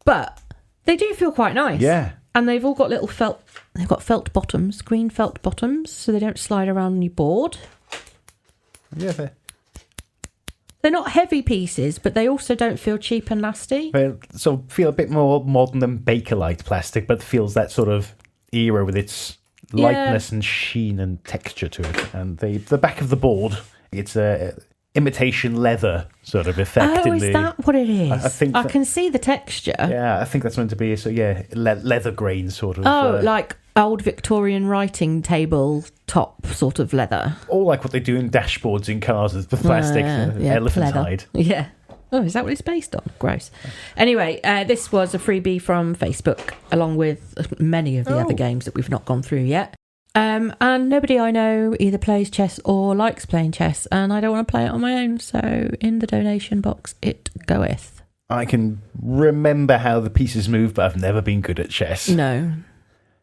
But they do feel quite nice. Yeah. And they've all got little felt... They've got felt bottoms, green felt bottoms, so they don't slide around on your board. Yeah, They're not heavy pieces, but they also don't feel cheap and nasty. they sort of feel a bit more modern than Bakelite plastic, but feels that sort of era with its lightness and sheen and texture to it. And the back of the board, it's a imitation leather sort of effect. Oh, is that what it is? I think I that- can see the texture. Yeah, I think that's meant to be leather grain sort of. Oh, like old Victorian writing table top sort of leather. All like what they do in dashboards in cars with the plastic elephant leather. hide. Yeah. Oh, is that what it's based on? Gross. Anyway, this was a freebie from Facebook, along with many of the other games that we've not gone through yet. And nobody I know either plays chess or likes playing chess, and I don't want to play it on my own, so in the donation box it goeth. I can remember how the pieces move, but I've never been good at chess. No.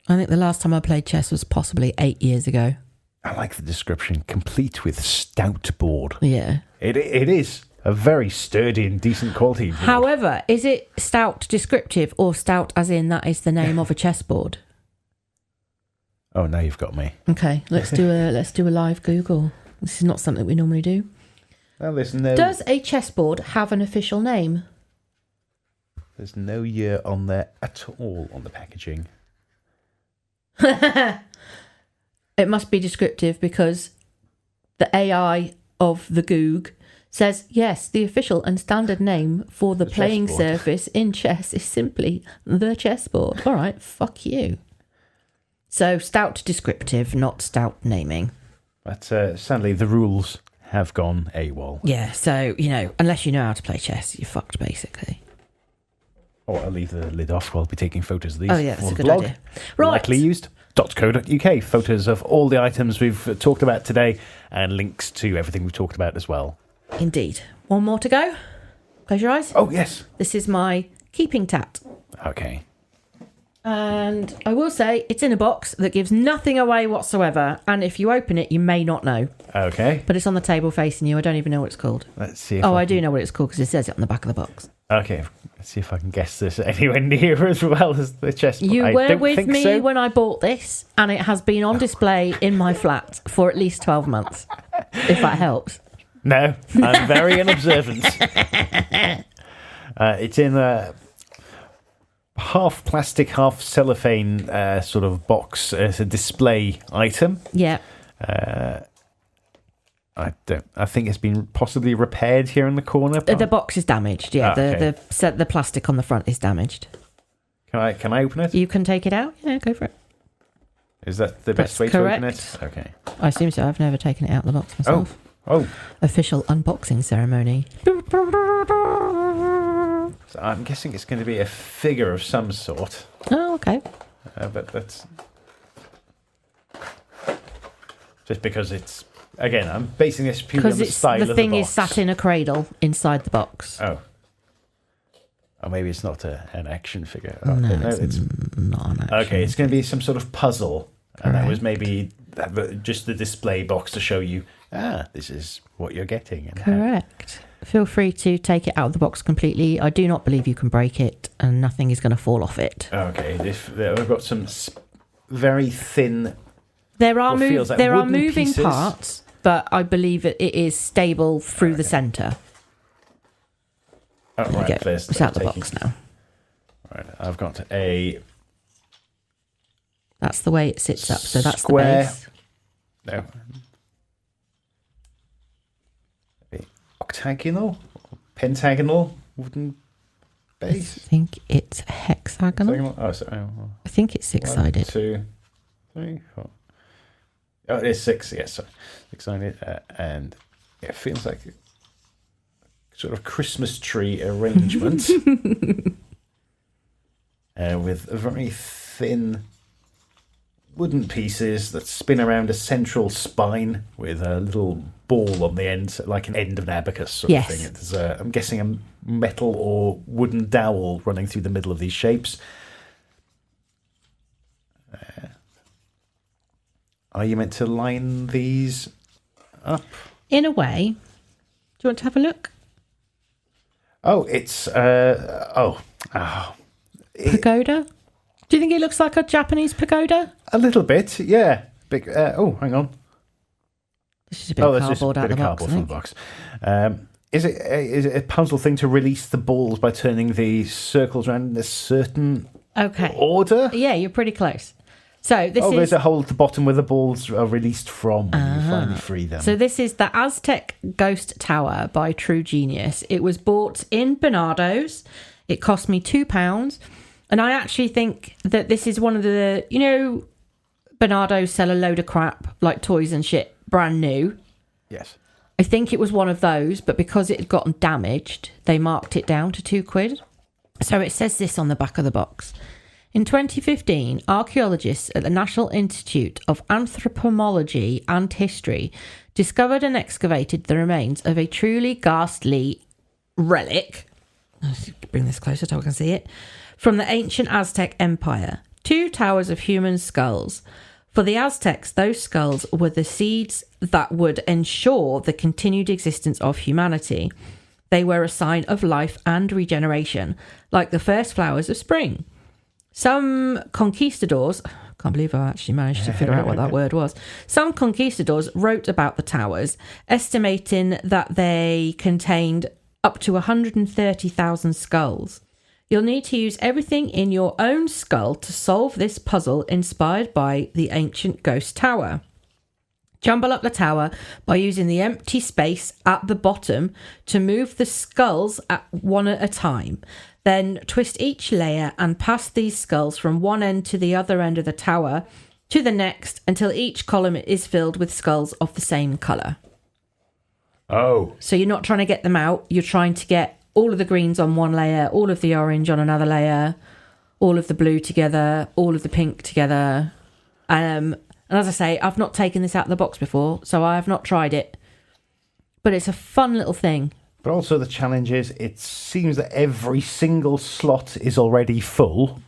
I think the last time I played chess was possibly 8 years ago. I like the description, complete with stout board. Yeah. It is a very sturdy and decent quality board. However, is it stout descriptive or stout as in that is the name of a chessboard? Oh, now you've got me. Okay, let's do a live Google. This is not something we normally do. Well, there's Does a chessboard have an official name? There's no year on there at all on the packaging. It must be descriptive because the AI of the Goog says, yes, the official and standard name for the playing surface in chess is simply the chessboard. All right, fuck you. So stout descriptive, not stout naming. But sadly, the rules have gone AWOL. Yeah, so, unless you know how to play chess, you're fucked, basically. Or I'll leave the lid off while I'll be taking photos of these. Oh, yeah, that's a good blog. idea. Right. likelyused.co.uk. Photos of all the items we've talked about today and links to everything we've talked about as well. Indeed. One more to go. Close your eyes. Oh, yes. This is my keeping tat. Okay. And I will say it's in a box that gives nothing away whatsoever. And if you open it, you may not know. Okay. But it's on the table facing you. I don't even know what it's called. Let's see if I do know what it's called because it says it on the back of the box. Okay. Let's see if I can guess this anywhere near as well as the chessboard. You were with me when I bought this, and it has been on display in my flat for at least 12 months, if that helps. No, I'm very unobservant. It's in a half plastic, half cellophane sort of box. It's a display item. Yeah. I think it's been possibly repaired here in the corner. The box is damaged. Yeah, okay. the plastic on the front is damaged. Can I open it? You can take it out. Yeah, go for it. Is that the best way to open it? Okay. I assume so. I've never taken it out of the box myself. Oh. Official unboxing ceremony. So I'm guessing it's going to be a figure of some sort. Oh, okay. But that's just because it's, again, I'm basing this purely on the style of the box. Because the thing is sat in a cradle inside the box. Oh, maybe it's not an action figure. No, it's not an action. Okay, it's going to be some sort of puzzle. Correct. And that was maybe just the display box to show you, this is what you're getting. And correct. Feel free to take it out of the box completely. I do not believe you can break it, and nothing is going to fall off it. Okay, I've got some very thin. There are moving pieces. parts, but I believe it is stable through the centre. Oh, right, it's out the box now. Right, I've got a. That's the way it sits up. So that's square, the base. No. Octagonal, pentagonal wooden base. I think it's hexagonal. Oh, sorry. I think it's six-sided. 1, 2, 3, 4. Oh, it is 6. Yes, sorry. 6-sided, and it feels like a sort of Christmas tree arrangement, with very thin wooden pieces that spin around a central spine with a little ball on the end, like an end of an abacus sort of thing. It's, I'm guessing a metal or wooden dowel running through the middle of these shapes. Are you meant to line these up? In a way. Do you want to have a look? Oh, it's... Pagoda? Do you think it looks like a Japanese pagoda? A little bit, yeah. Big. Hang on. This is a bit of cardboard out of the box. From the box. Is it a puzzle thing to release the balls by turning the circles around in a certain order? Yeah, you're pretty close. So there's a hole at the bottom where the balls are released from when you finally free them. So this is the Aztec Ghost Tower by True Genius. It was bought in Bernardo's. It cost me £2. And I actually think that this is one of the, Bernardo's sell a load of crap, like toys and shit, brand new. Yes. I think it was one of those, but because it had gotten damaged, they marked it down to £2. So it says this on the back of the box. In 2015, archaeologists at the National Institute of Anthropology and History discovered and excavated the remains of a truly ghastly relic. Let's bring this closer so I can see it. From the ancient Aztec Empire, 2 towers of human skulls. For the Aztecs, those skulls were the seeds that would ensure the continued existence of humanity. They were a sign of life and regeneration, like the first flowers of spring. Some conquistadors, can't believe I actually managed to figure out what that word was. Some conquistadors wrote about the towers, estimating that they contained up to 130,000 skulls. You'll need to use everything in your own skull to solve this puzzle inspired by the ancient ghost tower. Jumble up the tower by using the empty space at the bottom to move the skulls one at a time. Then twist each layer and pass these skulls from one end to the other end of the tower to the next until each column is filled with skulls of the same colour. Oh. So you're not trying to get them out. You're trying to get all of the greens on one layer, all of the orange on another layer, all of the blue together, all of the pink together. And as I say, I've not taken this out of the box before, so I have not tried it. But it's a fun little thing. But also the challenge is, it seems that every single slot is already full.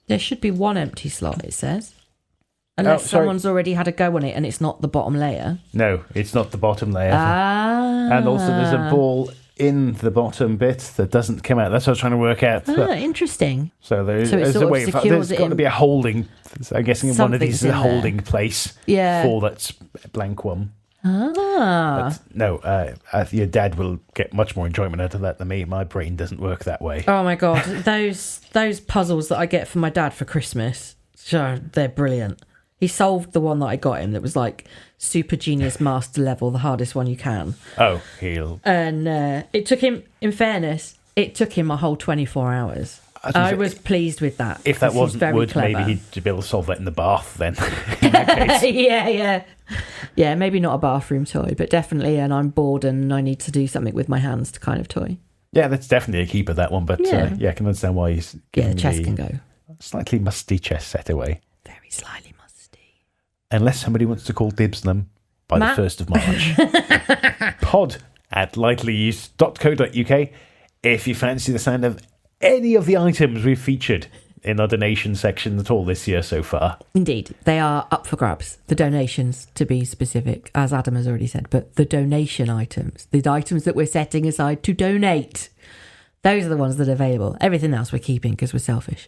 There should be one empty slot, it says. Unless someone's already had a go on it and it's not the bottom layer. No, it's not the bottom layer. Ah. And also there's a ball in the bottom bit that doesn't come out. That's what I was trying to work out. Interesting. So there's a way. There's got to be a holding. I'm guessing one of these is a holding place for that blank one. Ah. But no, your dad will get much more enjoyment out of that than me. My brain doesn't work that way. Oh my God. those puzzles that I get from my dad for Christmas, so they're brilliant. He solved the one that I got him that was like super genius master level, the hardest one you can. Oh, And it took him, in fairness, it took him a whole 24 hours. I was pleased with that. If that wasn't wood, clever. maybe he'd be able to solve that in the bath then. In that case. Yeah, maybe not a bathroom toy, but definitely and I'm bored and I need to do something with my hands to kind of toy. Yeah, that's definitely a keeper, that one. But I can understand why he's giving the chest can go. Slightly musty chest set away. Very slightly musty. Unless somebody wants to call dibs on them by the 1st of March. pod@lightlyused.co.uk if you fancy the sound of any of the items we've featured in our donation section at all this year so far. Indeed, they are up for grabs. The donations, to be specific, as Adam has already said, but the donation items, the items that we're setting aside to donate, those are the ones that are available. Everything else we're keeping because we're selfish.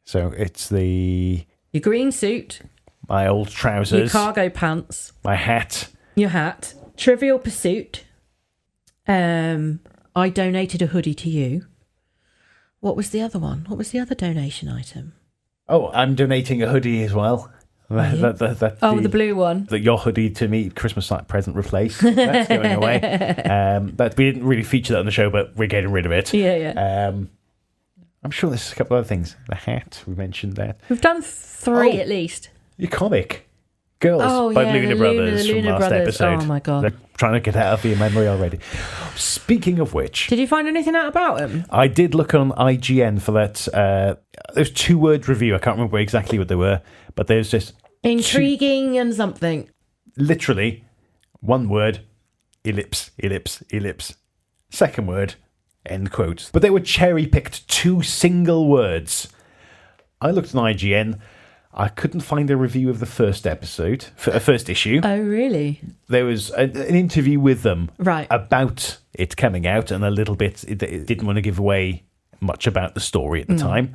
So it's your green suit, my old trousers, your cargo pants, my hat, your hat, Trivial Pursuit. I donated a hoodie to you. What was the other one? What was the other donation item? Oh, I'm donating a hoodie as well. The blue one. Your hoodie to me, Christmas night present replace. That's going away. But we didn't really feature that on the show, but we're getting rid of it. Yeah. I'm sure there's a couple of other things. The hat, we mentioned that. We've done 3 at least. Your comic, Girls by Luna Brothers from last episode. Oh my God. They're trying to get out of your memory already. Speaking of which... Did you find anything out about him? I did look on IGN for that. There's 2-word review. I can't remember exactly what they were, but there's just... Intriguing and something. Literally, 1 word, ellipse, ellipse, ellipse. 2nd word, end quotes. But they were cherry-picked 2 single words. I looked on IGN. I couldn't find a review of the first episode, first issue. Oh, really? There was an interview with them about it coming out, and a little bit, it didn't want to give away much about the story at the time,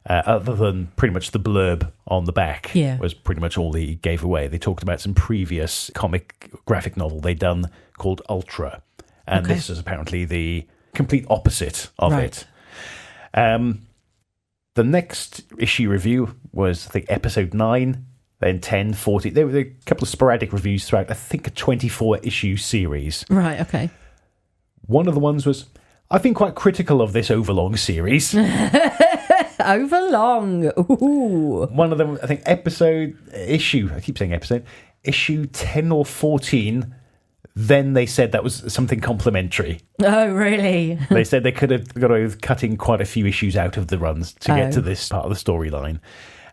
other than pretty much the blurb on the back was pretty much all they gave away. They talked about some previous comic graphic novel they'd done called Ultra, and this is apparently the complete opposite of it. The next issue review was, I think, episode 9, then 10, 40. There were a couple of sporadic reviews throughout, I think, a 24-issue series. Right, okay. One of the ones was, I've been quite critical of this overlong series. Overlong. Ooh. One of them, I think, issue 10 or 14, then they said that was something complimentary. Oh, really? They said they could have got away with cutting quite a few issues out of the runs to get to this part of the storyline.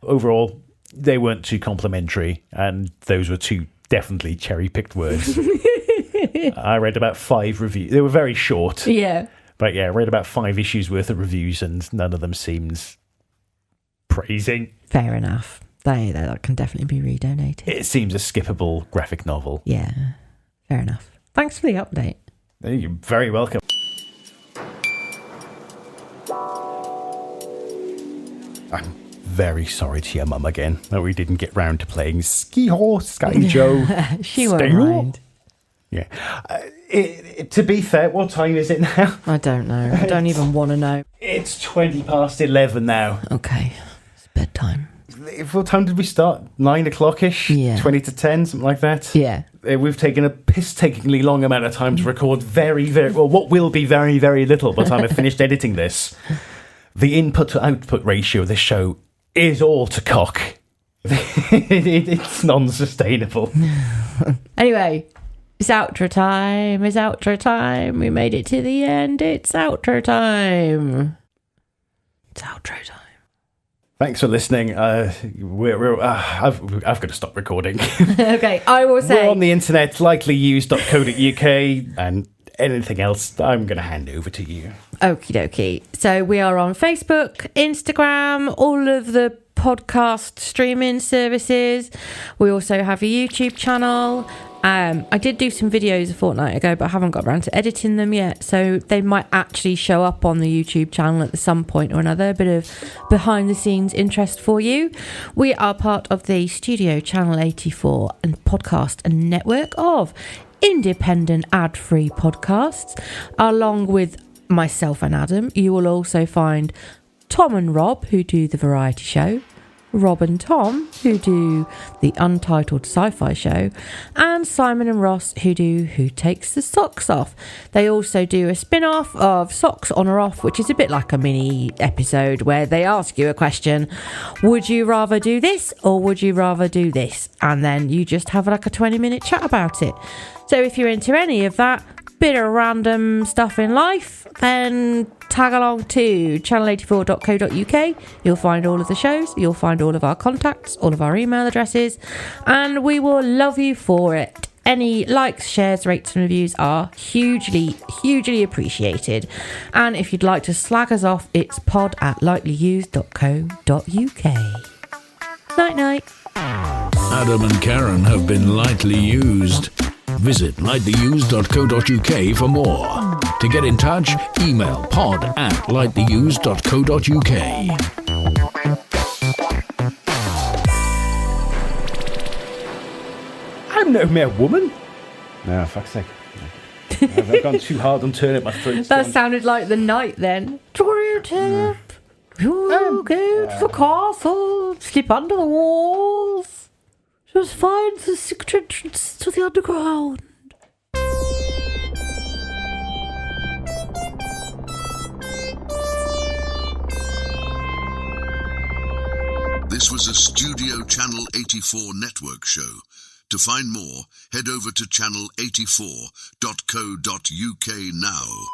Overall, they weren't too complimentary, and those were 2 definitely cherry-picked words. I read about 5 reviews. They were very short. Yeah. But I read about 5 issues worth of reviews, and none of them seems praising. Fair enough. That can definitely be redonated. It seems a skippable graphic novel. Yeah. Fair enough. Thanks for the update. You're very welcome. I'm very sorry to your mum again that we didn't get round to playing Ski Horse, Sky Joe. She won't mind. Yeah. To be fair, what time is it now? I don't know. I don't even want to know. It's 20 past 11 now. Okay. It's bedtime. What time did we start? 9 o'clock-ish? Yeah. 20 to 10, something like that? Yeah. We've taken a piss-takingly long amount of time to record what will be very, very little by the time I've finished editing this. The input to output ratio of this show is all to cock. It's non-sustainable. Anyway, it's outro time. We made it to the end. It's outro time. Thanks for listening. I've got to stop recording. Okay, I will say... We're on the internet, likelyused.co.uk, and anything else I'm going to hand over to you. Okie dokie. So we are on Facebook, Instagram, all of the podcast streaming services. We also have a YouTube channel. I did do some videos a fortnight ago, but I haven't got around to editing them yet, so they might actually show up on the YouTube channel at some point or another. A bit of behind the scenes interest for you. We are part of the Studio Channel 84 and podcast and network of independent ad-free podcasts. Along with myself and Adam, you will also find Tom and Rob, who do the variety show, Rob and Tom, who do the untitled sci-fi show, and Simon and Ross, who do Who Takes the Socks Off. They also do a spin-off of Socks On or Off, which is a bit like a mini episode where they ask you a question. Would you rather do this or would you rather do this? And then you just have like a 20-minute chat about it. So if you're into any of that bit of random stuff in life, then tag along to channel84.co.uk. You'll find all of the shows, you'll find all of our contacts, all of our email addresses, and we will love you for it. Any likes, shares, rates and reviews are hugely appreciated. And if you'd like to slag us off, it's pod@lightlyused.co.uk. Night. Adam and Karen have been lightly used. Visit lightlyused.co.uk for more. To get in touch, email pod@lightlyused.co.uk. I'm no mere woman. No, fuck's sake. I've gone too hard on Turnip. My throat's That gone. sounded like the night then. Turnip, you go to the castle, slip under the walls, just find the secret entrance to the underground. This was a Studio Channel 84 network show. To find more, head over to channel84.co.uk now.